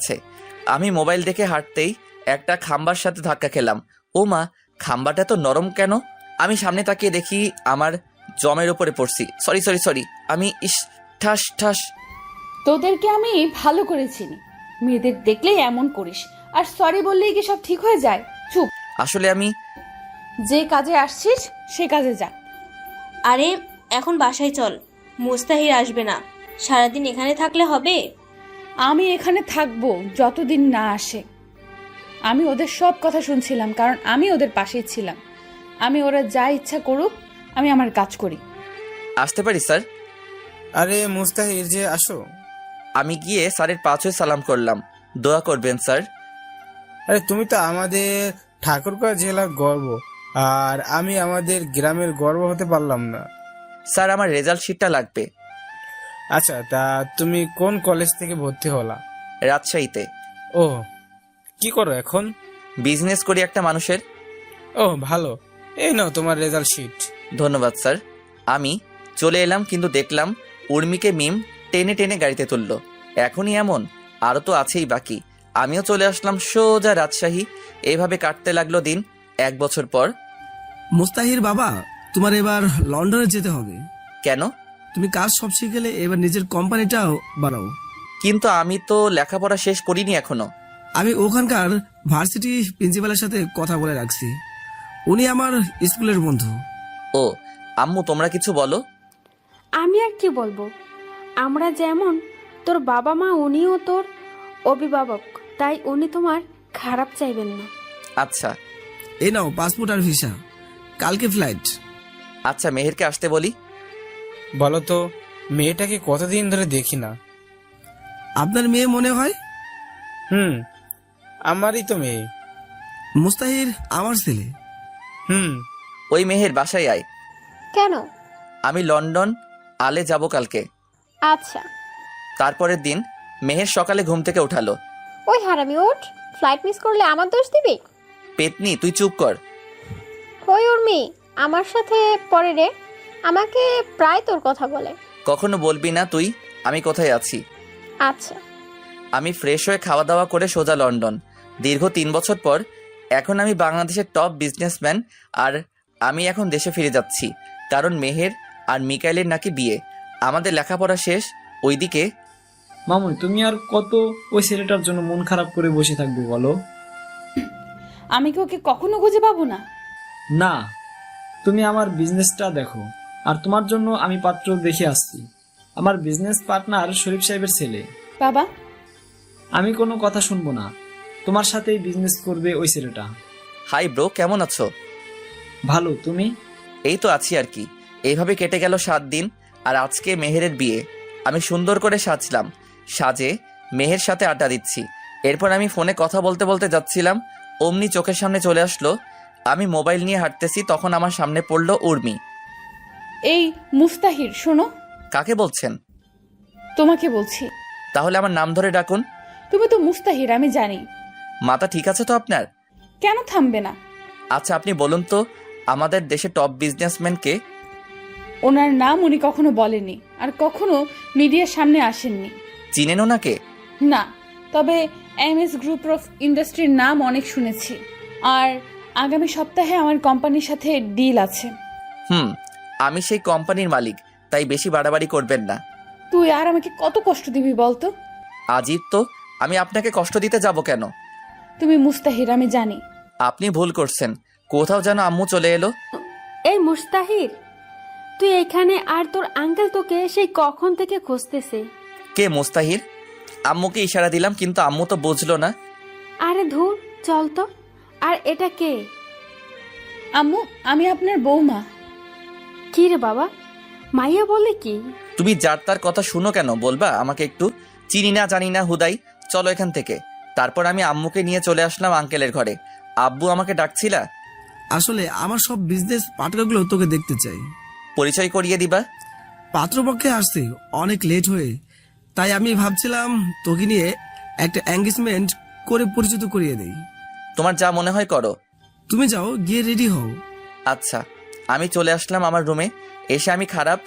আছে। আমি মোবাইল দেখে হাঁটতেই একটা খাম্বার সাথে ধাক্কা খেলাম। ও মা, খাম্বাটা তো নরম কেন? আমি সামনে তাকিয়ে দেখি আমার জমের উপরে পড়ছি। সরি সরি সরি আমি ঠাস ঠাস। তোদেরকে আমি ভালো করে চিনি, মেয়েদের দেখলেই এমন করিস, আর সরি বললেই কি সব ঠিক হয়ে যায়? চুপ। আসলে আমি যে কাজে আসছিস সে কাজে যা। আরে এখন বাসায় চল, মুস্তাহির আসবে না। সারাদিন এখানে থাকলে হবে? আমি এখানে থাকবো যতদিন না আসে। আমি ওদের সব কথা শুনছিলাম, কারণ আমি ওদের পাশেই ছিলাম। আমি ওরা যা ইচ্ছা করুক, আমি আমার কাজ করি। আসতে পারি স্যার? আরে মুস্তাহির যে, আসো। আমি গিয়ে স্যারের পা ছুঁয়ে সালাম করলাম। দোয়া করবেন স্যার। আরে তুমি তো আমাদের ঠাকুরগাঁও জেলার গর্ব, আর আমি আমাদের গ্রামের গর্ব হতে পারলাম না। স্যার, আমার রেজাল্ট শিটটা লাগবে। আচ্ছা, তা তুমি কোন কলেজ থেকে ভর্তি হলা? রাজশাহীতে। ও, কি করো এখন? বিজনেস করি একটা মানুষের। ও ভালো, এই নাও তোমার রেজাল্ট শিট। ধন্যবাদ স্যার। আমি চলে এলাম, কিন্তু দেখলাম উর্মিকে মিম টেনে টেনে গাড়িতে তুলল। এখনই এমন? আরও তো আছেই বাকি। আমিও চলে আসলাম সোজা রাজশাহী। এইভাবে কাটতে লাগলো দিন। 1 বছর পর। মুস্তাহির বাবা, তোমার এবার লন্ডনে যেতে হবে। কেন? তুমি কাজ সব শিখেলে এবার নিজের কোম্পানিটাও বাড়াও। কিন্তু আমি তো লেখাপড়া শেষ করিনি এখনো। আমি ওখানকার ভার্সিটি প্রিন্সিপালের সাথে কথা বলে রাখছি, উনি আমার স্কুলের বন্ধু। ও আম্মু, তোমরা কিছু বলো। আমি আর কি বলবো, আমরা যেমন তোর বাবা মা, উনিও তোর অভিভাবক, তাই উনি তোমার খারাপ চাইবেন না। আচ্ছা এই নাও পাসপোর্ট আর ভিসা, কালকে ফ্লাইট। আচ্ছা, মেহেরকে আসতে বলি। বলো তো, মেয়েটাকে কতদিন ধরে দেখি না। আপনার মেয়ে মনে হয়? আমারই তো মেয়ে। মুস্তাহির আমার ছেলে। ওই মেহের বাসায় আয়। কেন? আমি লন্ডন আলে যাব কালকে। আচ্ছা। তারপরের দিন মেহের সকালে ঘুম থেকে উঠালো। ওই হারামি ওঠ, ফ্লাইট মিস করলে আমার দোষ দিবি? পেতনি, তুই চুপ কর। ওই উর্মি, আমার সাথে পরে রে, আমাকে প্রায় তোর কথা বলে। কখনো বলবি না তুই আমি কোথায় আছি। আচ্ছা। আমি ফ্রেশ হয়ে খাওয়া দাওয়া করে সোজা লন্ডন। দীর্ঘ 3 বছর পর এখন আমি বাংলাদেশের টপ বিজনেসম্যান। আর আমি এখন দেশে ফিরে যাচ্ছি, কারণ মেহের আর মিকাইলের নাকি বিয়ে। আমাদের লেখাপড়া শেষ। ওইদিকে মামুনি, তুমি আর কত ওই ছেলেটার জন্য মন খারাপ করে বসে থাকবে বলো? আমি কি ওকে কখনো খুঁজে পাবো না? না, তুমি আমার বিজনেসটা দেখো, আর তোমার জন্য আমি পাত্র দেখে আসছি। আমার বিজনেস পার্টনার শরীফ সাহেবের ছেলে। বাবা, আমি কোনো কথা শুনবো না, তোমার সাথেই বিজনেস করবে ওই ছেলেটা। হাই ব্রো, কেমন আছো? ভালো, তুমি? এই তো আছি আর কি। এইভাবে কেটে গেল 7 দিন। আর আজকে মেহেরের বিয়ে। আমি সুন্দর করে সাজলাম, সাজে মেহের সাথে আড্ডা দিচ্ছি। এরপর আমি ফোনে কথা বলতে বলতে যাচ্ছিলাম, অমনি চোখের সামনে চলে আসলো। আমি মোবাইল নিয়ে হাঁটতেছি, তখন আমার সামনে পড়লো উর্মি। এই মুস্তাহির, শোনো। কাকে বলছেন? তোমাকে বলছি। তাহলে আমার নাম ধরে ডাকুন। তুমি তো মুস্তাহির, আমি জানি। মাথা ঠিক আছে তো আপনার? কেন থামবে না? আচ্ছা, আপনি বলুন তো, আমাদের দেশে টপ বিজনেসম্যান কে? ওনার নাম উনি কখনো বলেনি, আর কখনো মিডিয়ার সামনে আসেননি। চিনেন ওনাকে? না, তবে এমএস গ্রুপ অফ ইন্ডাস্ট্রির নাম অনেক শুনেছি। আর আগামী সপ্তাহে আমার কোম্পানির সাথে ডিল আছে। আমি সেই কোম্পানির মালিক, তাই বেশি বাড়াবাড়ি করবেন না। তুই আর আমাকে কত কষ্ট দিবি বলতো? আজীব তো, আমি আপনাকে কষ্ট দিতে যাব কেন? তুমি মুস্তাহির, আমি জানি। আপনি ভুল করছেন। কোথাও যেন আম্মু চলে এলো। এই মুস্তাহির, তুই এখানে, আর তোর আঙ্কেল তোকে সেই কখন থেকে খুঁজতেছে। কে মুস্তাহির? আম্মুকে ইশারা দিলাম, কিন্তু আম্মু তো বুঝলো না। আরে ধুর, চল তো। আর এটা কে? আম্মু, আমি আপনার বৌমা। কি রে বাবা, মাইয়া বলে কি? তুমি যার তার কথা শুনো কেন, বলবা আমাকে একটু? চিনি না জানি না হুদাই, চলো এখান থেকে। তারপর আমি আম্মুকে নিয়ে চলে আসলাম আঙ্কেলের ঘরে। আব্বু আমাকে ডাকছিলা? আসলে আমার সব বিজনেস পার্টনারগুলো তোকে দেখতে চাই। পরিচয় করিয়ে দিবা? পাত্রপক্ষে আসছে অনেক লেট হয়ে, তাই আমি ভাবছিলাম তোকে নিয়ে একটা এঙ্গেজমেন্ট করে পরিচিত করিয়ে দেই। তোমার যা মনে হয় করো। তুমি যাও, গিয়ে রেডি হও। আচ্ছা। আমি চলে আসলাম আমার রুমে। এসে আমি খারাপ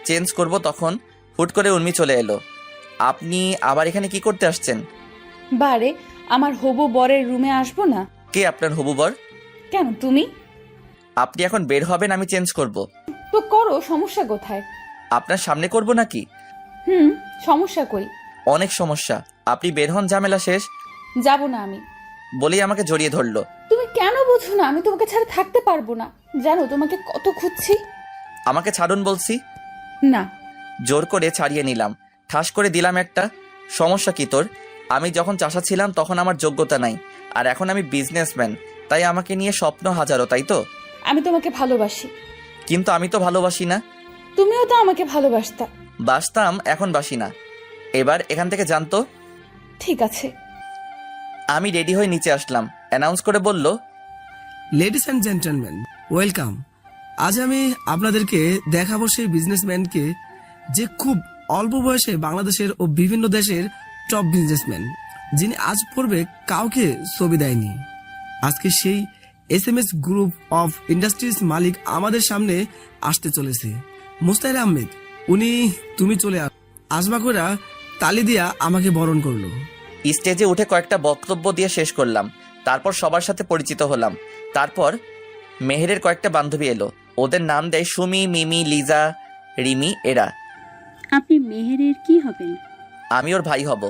চেঞ্জ করব, তখন হুট করে উর্মি চলে এলো। আপনি আবার এখানে কি করতে আসছেন? বারে, আমার হবু বরের রুমে আসবো না? কে আপনার হবু বর? কেন, তুমি? আপনি এখন বের হবেন, আমি চেঞ্জ করব। তো করো, সমস্যা কোথায়? আপনার সামনে করব নাকি? সমস্যা কই? অনেক সমস্যা। আপনি বের হন, ঝামেলা শেষ। যাব না আমি। বলেই আমাকে জড়িয়ে ধরলো। তুমি কেন বুঝো না? আমি তোমাকে ছাড়া থাকতে পারবো না। জানো তোমাকে কত খুঁজছি। আমাকে ছাড়ুন বলছি। না। জোর করে ছাড়িয়ে নিলাম, ঠাস করে দিলাম একটা। সমস্যা কি তোর? আমি যখন চাষা ছিলাম তখন আমার যোগ্যতা নাই, আর এখন আমি বিজনেসম্যান, তাই আমাকে নিয়ে স্বপ্ন হাজারো, তাই তো? আমি তোমাকে ভালোবাসি। কিন্তু আমি তো ভালোবাসি না। তুমিও তো আমাকে ভালোবাসতা। বাসতাম, এখন বাসি না। এবার এখান থেকে জানতো। ঠিক আছে। আমি রেডি হয়ে নিচে আসলাম, অ্যানাউন্স করে বলল, লেডিস অ্যান্ড জেন্টলম্যান, ওয়েলকাম। আজ আমি আপনাদেরকে দেখাবো সেই বিজনেসম্যানকে যে খুব অল্প বয়সে বাংলাদেশের ও বিভিন্ন দেশের টপ বিজনেসম্যান, যিনি আজ পূর্বে কাউকে ছবি দেয়নি। আজকে সেই SMS গ্রুপ অফ ইন্ডাস্ট্রিজ মালিক আমাদের সামনে আসতে চলেছে, মুস্তাহির আহমেদ। উনি তুমি চলে আসবা কইরা তালি দিয়া আমাকে বরণ করলো। স্টেজে উঠে কয়েকটা বক্তব্য দিয়ে শেষ করলাম। তারপর সবার সাথে পরিচিত হলাম। তারপর মেহেরের কয়েকটা বান্ধবী এলো, ওদের নাম দেয় সুমি, মিমি, লিজা, রিমি। এরা। আপনি মেহেরের কি হবেন? আমি ওর ভাই হব।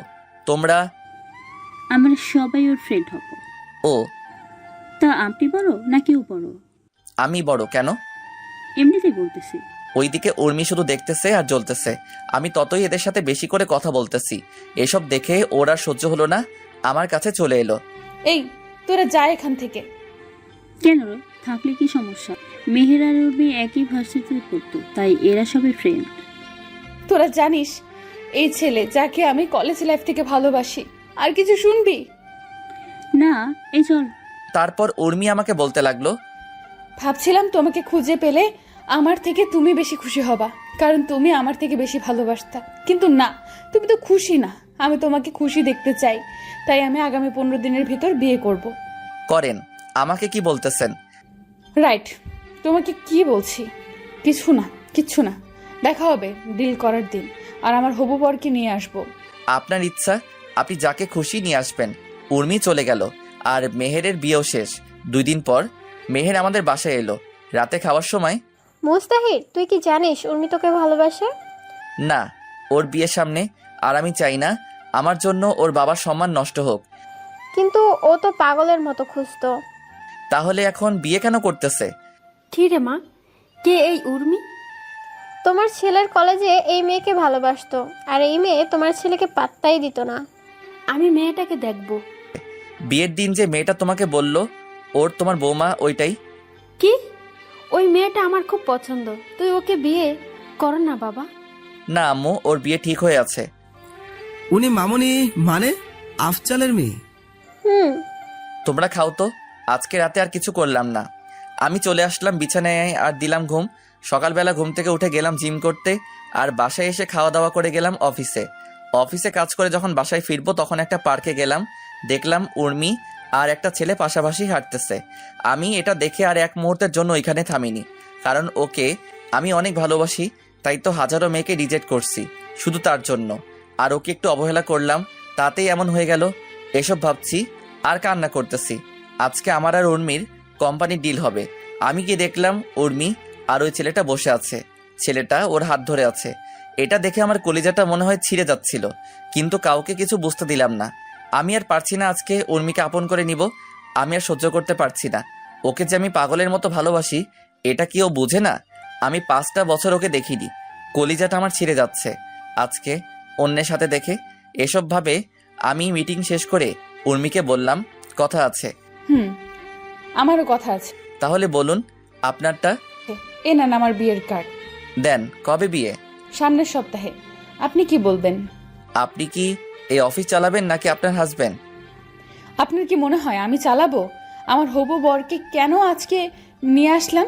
তোমরা? আমরা সবাই ওর ফ্রেন্ড হব। ও, তা আপনি বড় না কেউ বড়? আমি বড়। কেন? এমনিতেই বলতেছি। ওইদিকে উর্মি শুধু দেখতেছে আর জ্বলতেছে। আমি ততই এদের সাথে বেশি করে কথা বলতেছি। এসব দেখে ওর আর সহ্য হলো না, আমার কাছে চলে এলো। এই, তোরা যা এখান থেকে। কেন রে? থাকলে কি সমস্যা? মেহের আর উর্মি একই ভার্সিটিতে পড়তো, তাই এরা সবাই ফ্রেন্ড। তোরা জানিস এই ছেলে যাকে আমি কলেজ লাইফ থেকে ভালোবাসি। আর কিছু শুনবি? না, এই চল। তারপর উর্মি আমাকে বলতে লাগলো, ভাবছিলাম তোমাকে খুঁজে পেলে আমার থেকে তুমি বেশি খুশি হবা, কারণ তুমি আমার থেকে বেশি ভালোবাসতা। কিন্তু না, তুমি তো খুশি না। আমি তোমাকে খুশি দেখতে চাই, তাই আমি আগামী 15 দিনের ভিতর বিয়ে করব। করেন। আমাকে কি বলতেছেন? রাইট। তোমাকে কি বলছি? কিচ্ছু না। দেখা হবে ডিল করার দিন, আর আমার হবু বরকে নিয়ে আসবো। আপনার ইচ্ছা, আপনি যাকে খুশি নিয়ে আসবেন। উর্মি চলে গেল, আর মেহেরের বিয়েও শেষ। 2 দিন পর মেহের আমাদের বাসায় এলো। রাতে খাওয়ার সময়, মুস্তাহির, তুই কি জানিস উর্মি তোকে ভালোবাসে? না, ওর বিয়ের সামনে। আর আমি চাই না আমার জন্য ওর বাবার সম্মান নষ্ট হোক। কিন্তু ও তো পাগলের মতো খুঁজতো। তাহলে এখন বিয়ে কেন করতেছে? কি রে মা, কে এই উর্মি? তোমার ছেলের কলেজে এই মেয়েকে ভালোবাসতো, আর এই মেয়ে তোমার ছেলেকে পাত্তাই দিত না। আমি মেয়েটাকে দেখব। বিয়ের দিন যে মেয়েটা তোমাকে বলল ওর তোমার বৌমা, ওইটাই? কি? ওই মেয়েটা আমার খুব পছন্দ। তুই ওকে বিয়ে কর না বাবা। না আম্মু, ওর বিয়ে ঠিক হয়ে আছে। উনি মামনি মানে আফজালের মেয়ে? হুম। তোমরা খাও তো, আজকে রাতে আর কিছু করলাম না। আমি চলে আসলাম বিছানায় আর দিলাম ঘুম। সকালবেলা ঘুম থেকে উঠে গেলাম জিম করতে, আর বাসায় এসে খাওয়া দাওয়া করে গেলাম অফিসে কাজ করে যখন বাসায় ফিরবো তখন একটা পার্কে গেলাম। দেখলাম উর্মি আর একটা ছেলে পাশাপাশি হাঁটতেছে। আমি এটা দেখে আর এক মুহূর্তের জন্য ওইখানে থামিনি, কারণ ওকে আমি অনেক ভালোবাসি। তাই তো হাজারো মেয়েকে রিজেক্ট করছি শুধু তার জন্য, আর ওকে একটু অবহেলা করলাম, তাতেই এমন হয়ে গেল। এসব ভাবছি আর কান্না করতেছি। আজকে আমার আর উর্মির কোম্পানির ডিল হবে। আমি গিয়ে দেখলাম উর্মি আর ওই ছেলেটা বসে আছে, ছেলেটা ওর হাত ধরে আছে। এটা দেখে আমার কলিজাটা মনে হয় ছিঁড়ে যাচ্ছিল, কিন্তু কাউকে কিছু বুঝতে দিলাম না। আমি আর পারছি না আজকে উর্মিকে আপন করে নিব। আমি আর সহ্য করতে পারছি না। ওকে যে আমি পাগলের মতো ভালোবাসি, এটা কি ও বুঝে না? আমি 5টা বছর ওকে দেখিনি, কলিজাটা আমার ছিঁড়ে যাচ্ছে আজকে অন্যের সাথে দেখে। এসব ভাবে আমি মিটিং শেষ করে উর্মিকে বললাম, কথা আছে। আমারও কথা আছে। তাহলে বলুন আপনারটা। এ নেন আমার বিয়ের কার্ড। দেন। কবে বিয়ে? সামনের সপ্তাহে। আপনি কি বলবেন? আপনি কি এই অফিস চালাবেন নাকি আপনার হাজবেন্ড? আপনার কি মনে হয় আমি চালাবো? আমার হবু বরকে কেন আজকে নিয়ে আসলাম?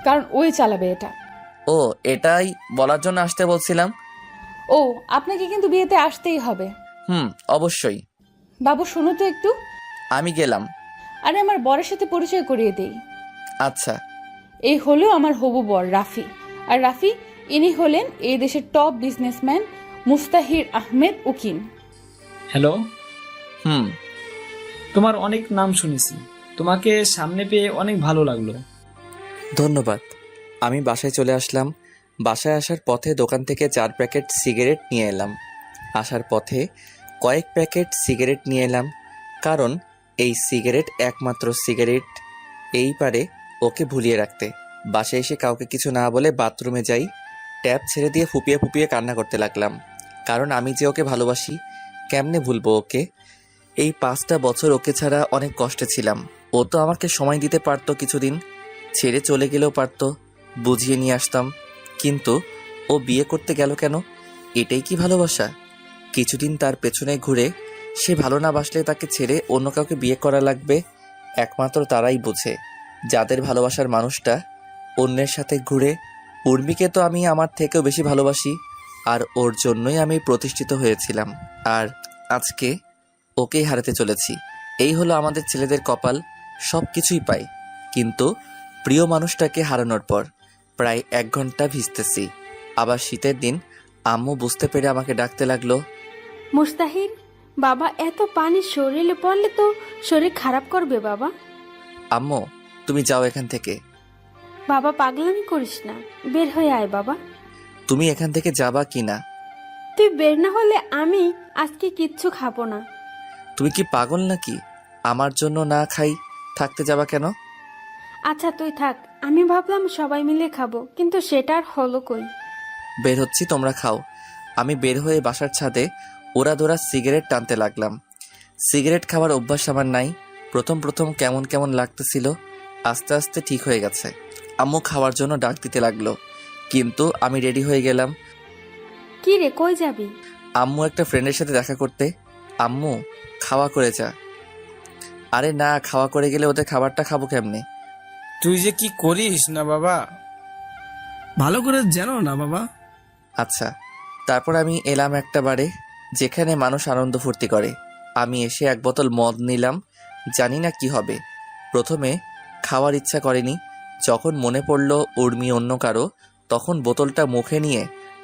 কারণ ওই চালাবে এটা। ও, এটাই বলার জন্য আসতে বলছিলাম। ও, আপনাকে কিন্তু বিয়েতে আসতেই হবে। অবশ্যই। বাবু শোনো তো একটু। আমি গেলাম। আরে আমার বরের সাথে পরিচয় করিয়ে দেই। আচ্ছা। এই হলো আমার হবু বর রাফি। আর রাফি, ইনি হলেন এই দেশের টপ বিজনেসম্যান মুস্তাহির আহমেদ উকিল। হ্যালো। হুম। তোমার অনেক নাম শুনেছি, তোমাকে সামনে পেয়ে অনেক ভালো লাগলো। ধন্যবাদ। আমি বাসায় চলে আসলাম। বাসায় আসার পথে দোকান থেকে 4 প্যাকেট সিগারেট নিয়ে এলাম। আসার পথে কয়েক প্যাকেট সিগারেট নিয়ে এলাম, কারণ এই সিগারেট একমাত্র সিগারেট এই পারে ওকে ভুলিয়ে রাখতে। বাসায় এসে কাউকে কিছু না বলে বাথরুমে যাই। ট্যাপ ছেড়ে দিয়ে ফুপিয়ে ফুপিয়ে কান্না করতে লাগলাম, কারণ আমি যে ওকে ভালোবাসি, কেমনে ভুলবো ওকে। এই 5টা বছর ওকে ছাড়া অনেক কষ্টে ছিলাম। ও তো আমাকে সময় দিতে পারতো, কিছুদিন ছেড়ে চলে গেলেও পারতো, বুঝিয়ে নিয়ে আসতাম। কিন্তু ও বিয়ে করতে গেল কেন? এটাই কি ভালোবাসা? কিছুদিন তার পেছনে ঘুরে সে ভালো না বাসলে তাকে ছেড়ে অন্য কাউকে বিয়ে করা লাগবে। একমাত্র তারাই বোঝে যাদের ভালোবাসার মানুষটা অন্যের সাথে ঘুরে। উর্মিকে তো আমি আমার থেকেও বেশি ভালোবাসি, আর ওর জন্যই আমি প্রতিষ্ঠিত হয়েছিলাম। আর আজকে ওকেই হারাতে চলেছি। এই হলো আমাদের ছেলেদের কপাল, সব কিছুই পাই, কিন্তু প্রিয় মানুষটাকে হারানোর পর প্রায় 1 ঘন্টা ভিজতেছি। আবার শীতের দিন আম্মু বুঝতে পেরে আমাকে ডাকতে লাগলো। মুস্তাহির, বাবা এত পানি শরীরে পড়লে তো শরীর খারাপ করবে বাবা। আম্মু তুমি যাও এখান থেকে। বাবা পাগলামি করিস না, বের হয়ে আয় বাবা। তুমি এখান থেকে যাবা কি না? তুই বের না হলে আমি আজকে কিচ্ছু খাবো না। তুমি কি পাগল নাকি? আমার জন্য না খাই থাকতে যাবা কেন? আচ্ছা তুই থাক, আমি ভাবলাম সবাই মিলে খাবো, কিন্তু সেটা আর হলো কই। বের হচ্ছি, তোমরা খাও। আমি বের হয়ে বাসার ছাদে ওরা দোরা সিগারেট টানতে লাগলাম। সিগারেট খাওয়ার অভ্যাস আমার নাই। প্রথম প্রথম কেমন কেমন লাগতেছিল, আস্তে আস্তে ঠিক হয়ে গেছে। আম্মু খাওয়ার জন্য ডাক দিতে লাগলো, কিন্তু আমি রেডি হয়ে গেলাম। কি রে, কই যাবি? আম্মু একটা ফ্রেন্ডের সাথে দেখা করতে। আম্মু খাওয়া করে যা। আরে না, খাওয়া করে গেলে ওদের খাবারটা খাবো কেমনে? তুই যে কি করিস না বাবা। ভালো করে জানো না বাবা। আচ্ছা। তারপর আমি এলাম একটা বারে যেখানে মানুষ আনন্দ ফুর্তি করে। আমি এসে 1 বোতল মদ নিলাম, জানি না কি হবে। প্রথমে খাওয়ার ইচ্ছা করেনি, যখন মনে পড়ল উর্মি অন্য কারো, তখন বোতলটা মুখে নিয়ে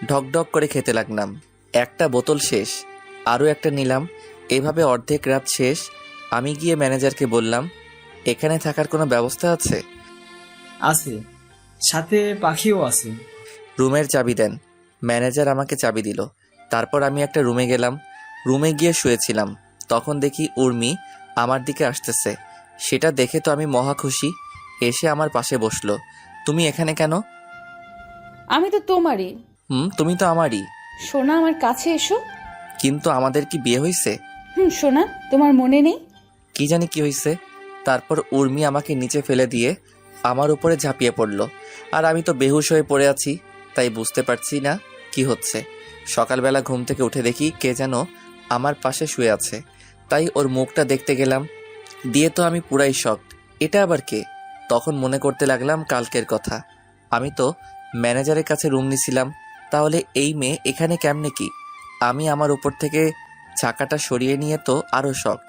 ঢকঢক করে খেতে লাগলাম। একটা বোতল শেষ, আরও একটা নিলাম। এভাবে অর্ধেক রাত শেষ। আমি গিয়ে ম্যানেজারকে বললাম, এখানে থাকার কোনো ব্যবস্থা আছে? আছে, সাথে পাখিও আছে। রুমের চাবি দেন। ম্যানেজার আমাকে চাবি দিল। তারপর আমি একটা রুমে গেলাম। রুমে গিয়ে শুয়েছিলাম, তখন দেখি উর্মি আমার দিকে আসতেছে। সেটা দেখে তো আমি মহা খুশি। এসে আমার পাশে বসলো। তুমি এখানে কেন? আমি তো তোমারই। তুমি তো আমারই। সোনা, আমার কাছে এসো। কিন্তু আমাদের কি বিয়ে হয়েছে? সোনা, তোমার মনে নেই? কি জানি কি হয়েছে। তারপর উর্মি আমাকে নিচে ফেলে দিয়ে আমার উপরে ঝাঁপিয়ে পড়লো, আর আমি তো বেহুশ হয়ে পড়ে আছি, তাই বুঝতে পারছি না কি হচ্ছে। সকালবেলা ঘুম থেকে উঠে দেখি কে যেন আমার পাশে শুয়ে আছে, তাই ওর মুখটা দেখতে গেলাম। দিয়ে তো আমি পুরাই শকড। এটা আবার কে? তখন মনে করতে লাগলাম কালকের কথা। আমি তো ম্যানেজারের কাছে রুম নিছিলাম, তাহলে এই মেয়ে এখানে কেমনে কি? আমি আমার উপর থেকে চাকাটা সরিয়ে নিয়ে তো আরও শকড,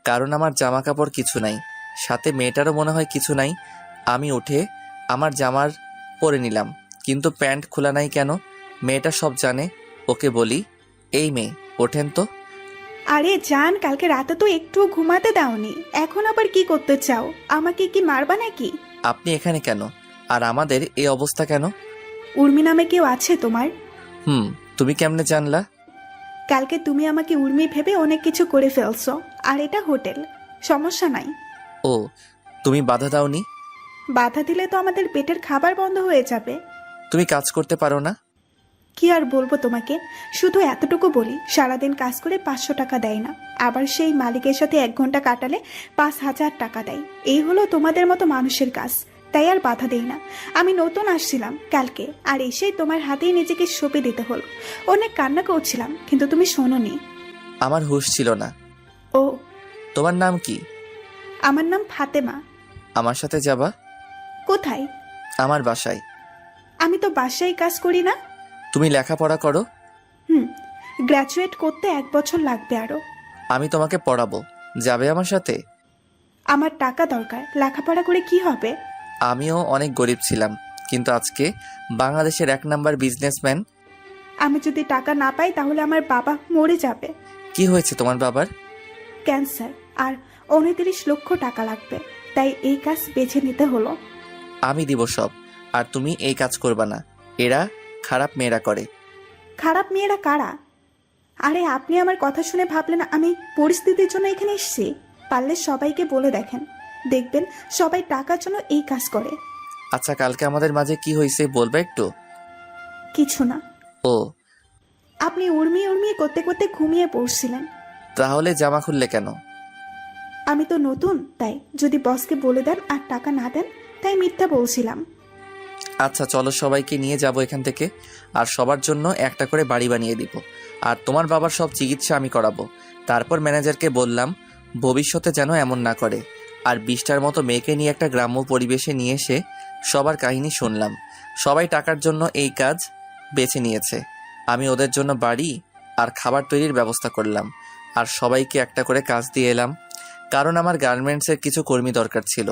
কারণ আমার জামা কাপড় কিছু নাই, সাথে মেয়েটারও মনে হয় কিছু নাই। আমি উঠে আমার জামার পরে নিলাম, কিন্তু প্যান্ট খোলা নাই কেন? মেয়েটা সব জানে। ওকে বলি, এই মেয়ে ওঠেন তো। আরে জান, কালকে রাতে তো একটু ঘুমাতে দাওনি, এখন আবার কি করতে চাও? আমাকে কি মারবা নাকি? আপনি এখানে কেন? আর আমাদের এই অবস্থা কেন? উর্মি নামে কেউ আছে তোমার? তুমি কেমনে জানলা? কালকে তুমি আমাকে উর্মি ভেবে অনেক কিছু করে ফেলছো, আর এটা হোটেল, সমস্যা নাই। ও, তুমি বাধা দাওনি? বাধা দিলে তো আমাদের পেটের খাবার বন্ধ হয়ে যাবে। তুমি কাজ করতে পারো না? কি আর বলবো তোমাকে, শুধু এতটুকু বলি, সারাদিন কাজ করে 500 টাকা দেয় না, আবার সেই মালিকের সাথে 1 ঘন্টা কাটালে 5000 টাকা দেয়। এই হলো তোমাদের মতো মানুষের কাজ, তাই আর বাধা দেই না। আমি নতুন আসছিলাম কালকে, আর এসেই তোমার হাতেই নিজেকে সঁপে দিতে হলো। অনেক কান্না করছিলাম, কিন্তু তুমি শোনোনি। আমার হুঁশ ছিল না। ও, তোমার নাম কি? আমার নাম ফাতেমা। আমার সাথে যাবা? কোথায়? আমার বাসায়। আমি তো বাসায় কাজ করি না। তুমি লেখাপড়া করো? গ্র্যাজুয়েট করতে 1 বছর লাগবে আরো। আমি তোমাকে পড়াবো, যাবে আমার সাথে? আমার টাকা দরকার, লেখাপড়া করে কি হবে? আমিও অনেক গরিব ছিলাম, কিন্তু আজকে বাংলাদেশের 1 নাম্বার বিজনেসম্যান। আমি যদি টাকা না পাই তাহলে আমার বাবা মরে যাবে। কি হয়েছে তোমার বাবার? ক্যান্সার আর 29 লক্ষ টাকা লাগবে, তাই এই কাজ বেছে নিতে হলো। আমি দিব সব, আর তুমি এই কাজ করবা না। এরা খারাপ মেয়েরা করে। খারাপ মেয়েরা কারা? আরে আপনি আমার কথা শুনে ভাবলেন আমি পরিস্থিতির জন্য এখানে এসেছি? পারলে সবাইকে বলে দেখেন, দেখবেন সবাই টাকার জন্য এই কাজ করে। আচ্ছা, কালকে আমাদের মাঝে কি হয়েছে বলবে একটু? কিছু না। ও, আপনি উর্মিয়ে উর্মিয়ে করতে করতে ঘুমিয়ে পড়ছিলেন। তাহলে জামা খুললে কেন? আমি তো নতুন, তাই যদি বসকে বলে দেন আর টাকা না দেন, তাই মিথ্যা বলছিলাম। আচ্ছা চলো, সবাইকে নিয়ে যাব এখান থেকে, আর সবার জন্য একটা করে বাড়ি বানিয়ে দিব। আর তোমার বাবার সব চিকিৎসা আমি করাবো। তারপর ম্যানেজারকে বললাম ভবিষ্যতে যেন এমন না করে। আর 20টার মতো মেয়েকে নিয়ে একটা গ্রাম্য পরিবেশে নিয়ে এসে সবার কাহিনী শুনলাম। সবাই টাকার জন্য এই কাজ বেছে নিয়েছে। আমি ওদের জন্য বাড়ি আর খাবার তৈরির ব্যবস্থা করলাম, আর সবাইকে একটা করে কাজ দিয়ে এলাম। কারণ আমার গার্মেন্টসের কিছু কর্মী দরকার ছিল,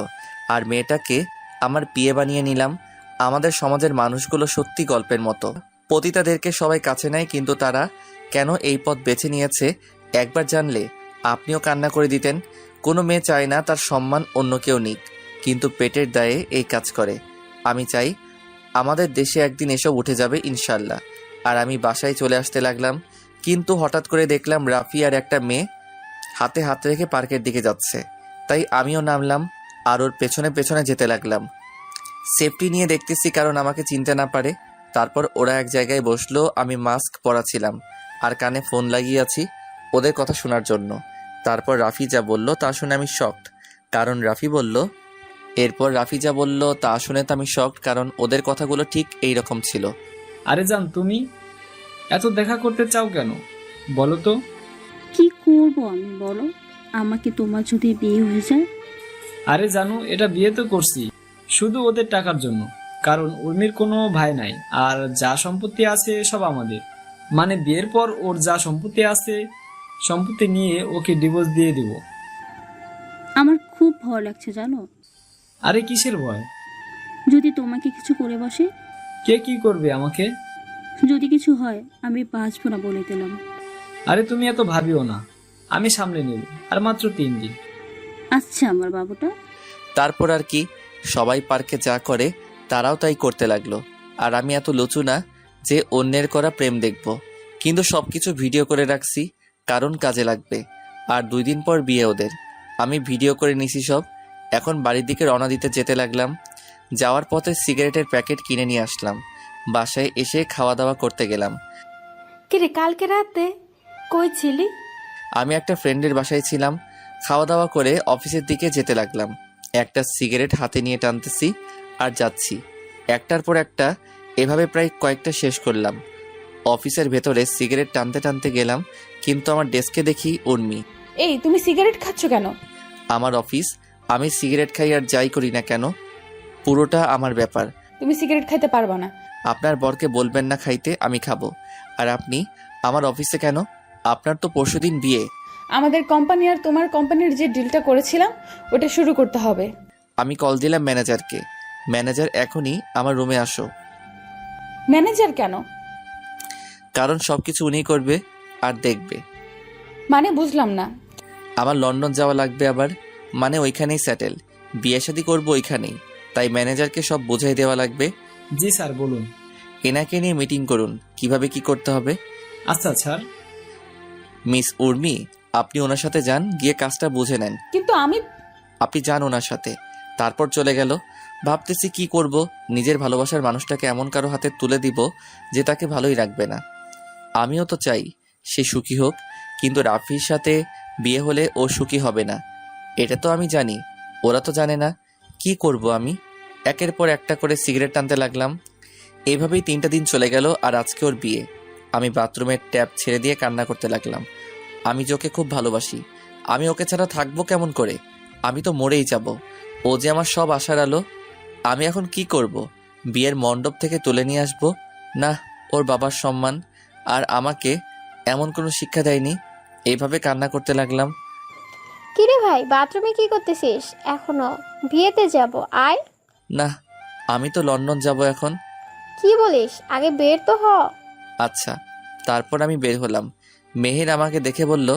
আর মেয়েটাকে আমার বিয়ে বানিয়ে নিলাম। আমাদের সমাজের মানুষগুলো সত্যি গল্পের মতো। পতিতাদেরকে সবাই কাছে নেয়, কিন্তু তারা কেন এই পথ বেছে নিয়েছে একবার জানলে আপনিও কান্না করে দিতেন। কোনো মেয়ে চায় না তার সম্মান অন্য কেউ নিক, কিন্তু পেটের দায়ে এই কাজ করে। আমি চাই আমাদের দেশে একদিন এসব উঠে যাবে ইনশাল্লাহ। আর আমি বাসায় চলে আসতে লাগলাম, কিন্তু হঠাৎ করে দেখলাম রাফি আর একটা মেয়ে হাতে হাত রেখে পার্কের দিকে যাচ্ছে। তাই আমিও নামলাম আর ওর পেছনে পেছনে যেতে লাগলাম। সেফটি নিয়ে দেখতেছি কারণ আমাকে চিনতে না পারে। তারপর ওরা এক জায়গায় বসলো, আমি মাস্ক পরা ছিলাম আর কানে ফোন লাগিয়ে আছি ওদের কথা শোনার জন্য। তারপর রাফি যা বলল তা শুনে আমি শকড, কারণ রাফি কারণ ওদের কথাগুলো ঠিক এই রকম ছিল। আরে জান, তুমি এত দেখা করতে চাও কেন বলো তো? কি করব আমি, বলো? আমাকে তোমার যদি বিয়ে হয়ে যায়? আরে জানো, এটা বিয়ে তো করছি শুধু ওদের টাকার জন্য। কারণ উর্মির কোনো ভাই নাই, আর যা সম্পত্তি আছে সব আমাদের। মানে বিয়ের পর ওর যা সম্পত্তি আছে সম্পত্তি নিয়ে ওকে ডিভোর্স দিয়ে দিব। আমার খুব ভয় লাগছে জানো। আরে কিসের ভয়? যদি তোমাকে কিছু করে বসে? কে কি করবে আমাকে? যদি কিছু হয় আমি বাঁচবো না বলে দিলাম। আরে তুমি এত ভাবিও না, আমি সামলে নেব। আর মাত্র 3 দিন। আচ্ছা আমার বাবুটা। তারপর আর কি, সবাই পার্কে যা করে তারাও তাই করতে লাগলো। আর আমি এত লুচু না যে অন্যের করা প্রেম দেখব, কিন্তু সবকিছু ভিডিও করে রাখছি, কারণ কাজে লাগবে। আর 2 দিন পর বিয়ে ওদের। আমি ভিডিও করে নিছি সব। এখন বাড়ির দিকে রওনা দিতে যেতে লাগলাম। যাওয়ার পথে সিগারেটের প্যাকেট কিনে নিয়ে আসলাম। বাসায় এসে খাওয়া দাওয়া করতে গেলাম। কিরে কালকে রাতে কই ছিলি? আমি একটা ফ্রেন্ডের বাসায় ছিলাম। খাওয়া দাওয়া করে অফিসের দিকে যেতে লাগলাম। একটা সিগারেট হাতে নিয়ে টানতেছি আর যাচ্ছি, একটার পর একটা, এভাবে প্রায় কয়েকটা শেষ করলাম। অফিসের ভেতরে সিগারেট টানতে টানতে গেলাম, কিন্তু আমার ডেস্কে দেখি উর্মি। এই তুমি সিগারেট খাচ্ছ কেন? আমার অফিস, আমি সিগারেট খাই আর যাই করি না কেন, পুরোটা আমার ব্যাপার। তুমি সিগারেট খাইতে পারবা না। আপনার বরকে বলবেন না খাইতে, আমি খাবো। আর আপনি আমার অফিসে কেন? আপনার তো পরশুদিন বিয়ে। আমাদের কোম্পানি আর তোমার কোম্পানির যে ডিলটা করেছিলাম ওটা শুরু করতে হবে। আমি কল দিলাম ম্যানেজারকে। ম্যানেজার এখনই আমার রুমে আসো। ম্যানেজার কেন? কারণ সবকিছু উনিই করবে আর দেখবে। মানে বুঝলাম না। আমার লন্ডন যাওয়া লাগবে আবার, মানে ওইখানেই সেটেল, বিয়ে শাদী করবো ওইখানেই। তাই ম্যানেজারকে সব বোঝাই দেওয়া লাগবে। জি স্যার, বলুন। এনাকে নিয়ে মিটিং করুন কিভাবে কি করতে হবে। আচ্ছা স্যার। মিস উর্মি, আপনি ওনার সাথে যান, গিয়ে কাজটা বুঝে নেন। কিন্তু আপনি যান ওনার সাথে। তারপর চলে গেল। ভাবতেছি কি করব, নিজের ভালোবাসার মানুষটাকে এমন কারো হাতে তুলে দিব যে তাকে ভালোই রাখবে না। আমিও তো চাই সে সুখী হোক, কিন্তু রাফির সাথে বিয়ে হলে ও সুখী হবে না, এটা তো আমি জানি। ওরা তো জানে না। কি করব আমি? একের পর একটা করে সিগারেট টানতে লাগলাম। এইভাবেই 3টা দিন চলে গেল, আর আজকে ওর বিয়ে। আমি বাথরুমের ট্যাপ ছেড়ে দিয়ে কান্না করতে লাগলাম। আমি যে ওকে খুব ভালোবাসি, আমি ওকে ছাড়া থাকবো কেমন করে? আমি তো মরেই যাব। ও যে আমার সব আশার আলো। আমি এখন কি করব? বিয়ের মণ্ডপ থেকে তুলে নিয়ে আসবো? না, ওর বাবার সম্মান আর আমাকে এমন কোনো শিক্ষা দেয়নি। এইভাবে কান্না করতে লাগলাম। কিরে ভাই, বাথরুমে কি করতেছিস এখনো? বিয়েতে যাব, আয়। না, আমি তো লন্ডন যাব এখন। কি বলিস? আগে বের তো হ। আচ্ছা। তারপর আমি বের হলাম। মেহের আমাকে দেখে বলল,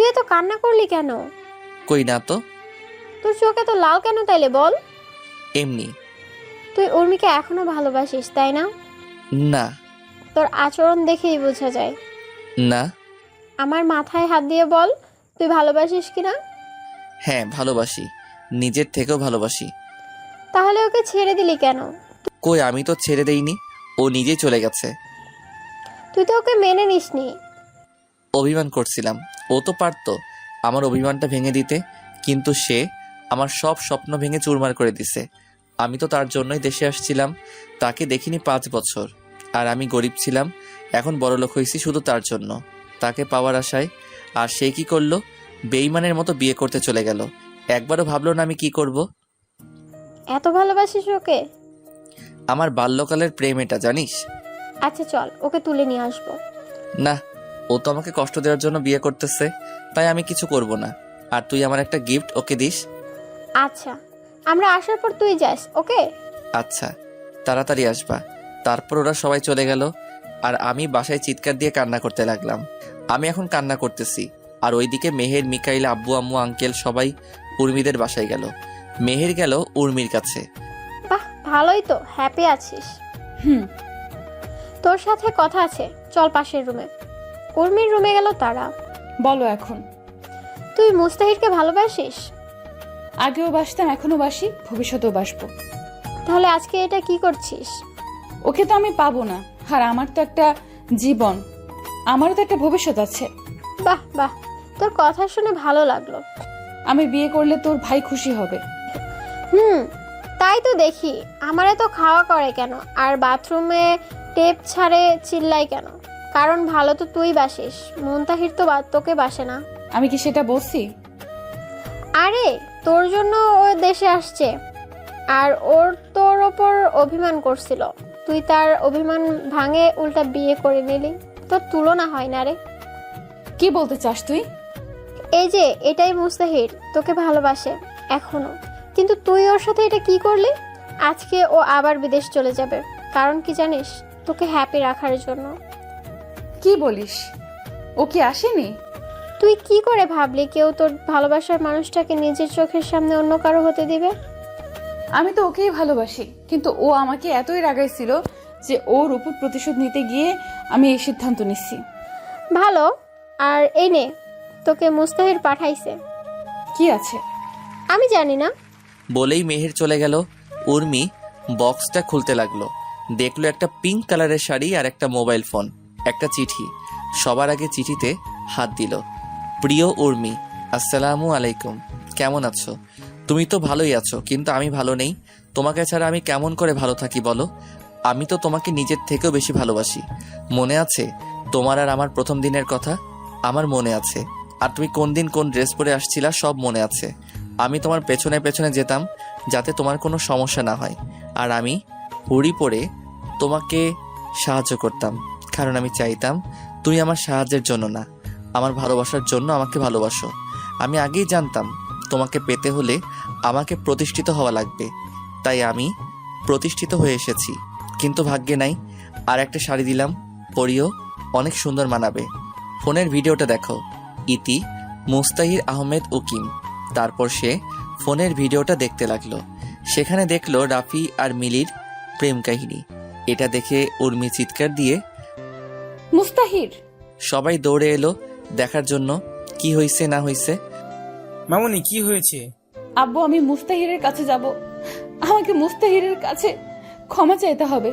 তুই এত কান্না করলি কেন? কই না তো, তোর চোখে তো লাল কেন তাইলে বল? এমনি। তুই উর্মিকে এখনো ভালোবাসিস তাই না? না। তোর আচরণ দেখেই বোঝা যায়। না। আমার মাথায় হাত দিয়ে বল তুই ভালোবাসিস কিনা। হ্যাঁ ভালোবাসি, নিজের থেকেও ভালোবাসি। তাহলে ওকে ছেড়ে দিলি কেন? কই আমি তো ছেড়ে দেইনি, ও নিজেই চলে গেছে। তুই তো ওকে মেনে নিসনি। অভিমান করছিলাম, ও তো পারতো আমার অভিমানটা ভেঙে দিতে, কিন্তু সে আমার সব স্বপ্ন ভেঙে চুরমার করে দিছে। আমি তো তার জন্যই দেশে আসছিলাম, তাকে দেখিনি 5 বছর। আর আমি গরিব ছিলাম, এখন বড়লোক হয়েছি শুধু তার জন্য, তাকে পাওয়ার আশায়। আর সে কি করলো, বেঈমানের মতো বিয়ে করতে চলে গেল। একবারও ভাবলো না আমি কি করব। এত ভালোবাসিস ওকে? আমার বাল্যকালের প্রেম এটা, জানিস। আচ্ছা চল ওকে তুলে নিয়ে আসবো। না, ও তো আমাকে কষ্ট দেওয়ার জন্য বিয়ে করতেছে, তাই আমি কিছু করব না। আর তুই আমার একটা গিফট ওকে দিস। আচ্ছা আমরা আসার পর তুই যাস, ওকে? আচ্ছা, তাড়াতাড়ি আসবা। তারপর ওরা সবাই চলে গেল, আর আমি বাসায় চিৎকার দিয়ে কান্না করতে লাগলাম। আমি এখন কান্না করতেছি, আর ওইদিকে মেহের, মিকাইল, আব্বু আম্মু, আঙ্কেল সবাই উর্মিদের বাসায় গেল। মেহের গেল উর্মির কাছে। বাহ ভালোই তো, হ্যাপি আছিস। হুম। তোর সাথে কথা আছে, চল পাশের রুমে। উর্মির রুমে গেল তারা। বলো এখন। তুই মুস্তাহিরকে ভালোবাসিস? আগেও বাসতাম, এখনো বাসি, ভবিষ্যতেও বাসবো। তাহলে আজকে এটা কি করছিস? ওকে তো আমি পাবো না, আর আমার তো একটা জীবন, আমারও তো একটা ভবিষ্যৎ আছে। বাহ বাহ, তোর কথা শুনে ভালো লাগলো। আমি বিয়ে করলে তোর ভাই খুশি হবে। তাই তো দেখি। আমারে তো খাওয়া করে কেন, আর বাথরুমে টেপ ছাড়ে চিল্লাই কেন? কারণ ভালো তো তুই বাসিস, মুনতাহির তো তোকে বাসে না। আমি কি সেটা বলছি? আরে তোর জন্য ও দেশে আসছে, আর ওর তোর ওপর অভিমান করছিল, তুই তার অভিমান ভাঙে উল্টা বিয়ে করে নিলি। তোর তুলনা হয় না রে। কি বলতে চাস তুই? এই যে এটাই মুস্তাহির, তোকে ভালোবাসে এখনো, কিন্তু তুই ওর সাথে এটা কি করলি? আজকে ও আবার বিদেশ চলে যাবে, কারণ কি জানিস? তোকে হ্যাপি রাখার জন্য। কি বলিস? ও কি আসেনি? তুই কি করে ভাবলি কেউ তোর ভালোবাসার মানুষটাকে নিজের চোখের সামনে অন্য কারো হতে দিবে? আমি তো ওকেই ভালোবাসি, কিন্তু ও আমাকে এতই রাগাইছিল যে ওর উপর প্রতিশোধ নিতে গিয়ে আমি এই সিদ্ধান্ত নিচ্ছি। ভালো। আর এই নে, তোকে মুস্তাহির পাঠাইছে। কি আছে? আমি জানি না। বলেই মেহের চলে গেল। উর্মি বক্সটা খুলতে লাগলো, দেখলো একটা পিঙ্ক কালারের শাড়ি আর একটা মোবাইল ফোন, একটা চিঠি। সবার আগে চিঠিতে হাত দিল। প্রিয় উর্মি, আসসালামু আলাইকুম, কেমন আছো? তুমি তো ভালোই আছো, কিন্তু আমি ভালো নেই। তোমাকে ছাড়া আমি কেমন করে ভালো থাকি বলো? আমি তো তোমাকে নিজের থেকেও বেশি ভালোবাসি। মনে আছে তোমার আর আমার প্রথম দিনের কথা? আমার মনে আছে। আর তুমি কোন দিন কোন ড্রেস পরে আসছিলা সব মনে আছে। আমি তোমার পেছনে পেছনে যেতাম যাতে তোমার কোনো সমস্যা না হয়, আর আমি হুড়ি পরে তোমাকে সাহায্য করতাম, কারণ আমি চাইতাম তুমি আমার সাহায্যের জন্য না, আমার ভালোবাসার জন্য আমাকে ভালোবাসো। আমি আগেই জানতাম তোমাকে পেতে হলে আমাকে প্রতিষ্ঠিত হওয়া লাগবে, তাই আমি প্রতিষ্ঠিত হয়ে এসেছি। কিন্তু ভাগ্যে নাই। আর একটা শাড়ি দিলাম, পরিও, অনেক সুন্দর মানাবে। ফোনের ভিডিওটা দেখো, ইতি মুস্তাহির আহমেদ উকিম। তারপর সে ফোনের ভিডিওটা দেখতে লাগলো। সেখানে দেখলো রাফি আর মিলির প্রেম কাহিনী। এটা দেখে উর্মি চিৎকার দিয়ে মুস্তাহির! সবাই দৌড়ে এলো দেখার জন্য কি হয়েছে না হয়েছে। মামুনি কি হয়েছে? আব্বু, আমি মুস্তাহিরের কাছে যাব। আমাকে মুস্তাহিরের কাছে ক্ষমা চাইতে হবে।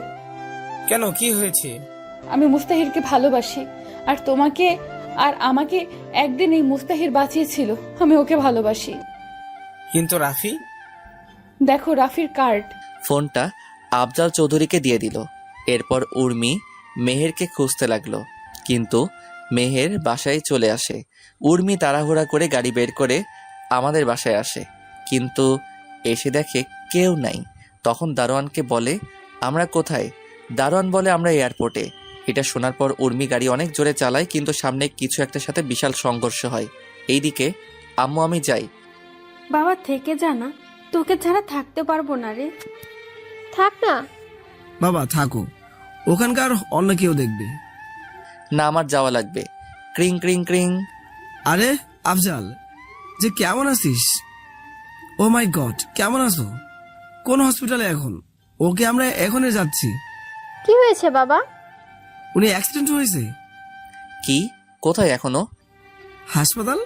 কেন, কি হয়েছে? আমি মুস্তাহিরকে ভালোবাসি, আর তোমাকে আর আমাকে একদিন এই মুস্তাহির বাঁচিয়েছিল। আমি ওকে ভালোবাসি। কিন্তু রাফি? দেখো রাফির কার্ড। ফোনটা আফজাল চৌধুরীকে দিয়ে দিল। এরপর উর্মি মেহেরকে খুঁজতে লাগলো, কিন্তু মেহের বাসায় চলে আসে। উর্মি তাড়াহুড়া করে গাড়ি বের করে আমাদের বাসায় আসে, কিন্তু এসে দেখে কেউ নাই। তখন দারোয়ানকে বলে আমরা কোথায়? দারোয়ান বলে আমরা এয়ারপোর্টে। এটা শোনার পর উর্মি গাড়ি অনেক জোরে চালায়, কিন্তু সামনে কিছু একটা সাথে বিশাল সংঘর্ষ হয়। এইদিকে আম্মু, আমি যাই। বাবা থেকে জানা, তোকে ছাড়া থাকতে পারবো না রে। থাক না। বাবা থাকো, ওখানকার অন্য কেউ দেখবে। না, আমার যাওয়া লাগবে। ক্রিং ক্রিং ক্রিং। আরে আফজাল, যে কেমন আছিস? ও মাই গড, কেমন আছো? কোন হসপিটালে এখন? ওকে আমরা এখনই যাচ্ছি। কি হয়েছে বাবা? উনি অ্যাক্সিডেন্ট হয়েছে। কি? কোথায় এখনো? হাসপাতাল।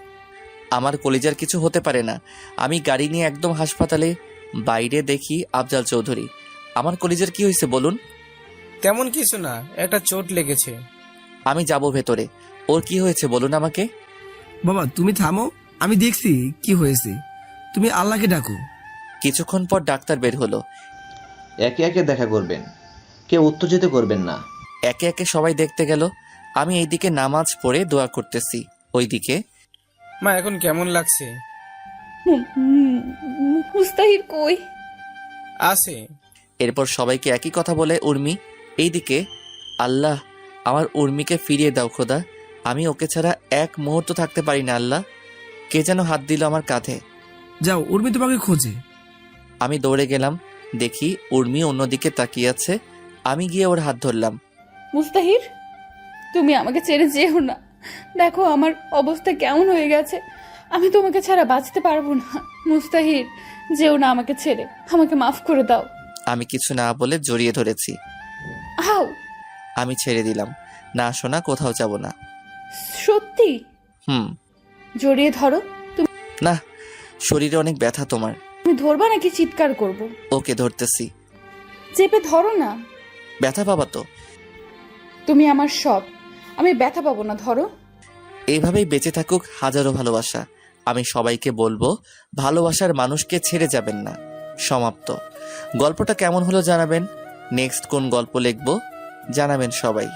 আমার কলিজার কিছু হতে পারে না। আমি গাড়ি নিয়ে একদম হাসপাতালে বাইরে দেখি আফজাল চৌধুরী। আমার কলিজার কি হয়েছে বলুন? তেমন কিছু না, একটা চোট লেগেছে। আমি যাব ভেতরে। ওর কি হয়েছে বলুন আমাকে। বাবা তুমি থামো, আমি দেখছি কি হয়েছে। তুমি আল্লাহকে ডাকো। কিছুক্ষণ পর ডাক্তার বের হলো। একে একে দেখা করবেন, কেউ উত্তেজিত করবেন না। একে একে সবাই দেখতে গেল। আমি এইদিকে নামাজ পড়ে দোয়া করতেছি, ওইদিকে মা এখন কেমন লাগছে? মুস্তাহির কই? আছে। এরপর সবাইকে একই কথা বলে উর্মি। এইদিকে আল্লাহ আমার উর্মিকে ফিরিয়ে দাও খোদা, আমি ওকে ছাড়া এক মুহূর্ত থাকতে পারি না আল্লাহ। কে যেন হাত দিল আমার কাঁধে। যাও, উর্মি তোমাকে খোঁজে। আমি দৌড়ে গেলাম, দেখি উর্মি অন্যদিকে তাকিয়ে আছে। আমি গিয়ে ওর হাত ধরলাম। মুস্তাহির, তুমি আমাকে ছেড়ে যেও না। দেখো আমার অবস্থা কেমন হয়ে গেছে, আমি তোমাকে ছাড়া বাঁচতে পারবো না। মুস্তাহির, যেও না আমাকে ছেড়ে, আমাকে মাফ করে দাও। আমি কিছু না বলে জড়িয়ে ধরেছি। আও! আমি ছেড়ে দিলাম। না শোনা, কোথাও যাব না। সত্যি? হুম। জড়িয়ে ধরো। না, শরীরে অনেক ব্যথা তোমার। তুমি ধরবা নাকি চিৎকার করব? ওকে ধরতেছি। চেপে ধরো না। ব্যথা পাবা তো? তুমি আমার সব, আমি ব্যথা পাবো না, ধরো। এইভাবেই বেঁচে থাকুক হাজারো ভালোবাসা। আমি সবাইকে বলবো, ভালোবাসার মানুষকে ছেড়ে যাবেন না। সমাপ্ত। গল্পটা কেমন হলো জানাবেন। নেক্সট কোন গল্প লিখবো জানাবেন সবাই।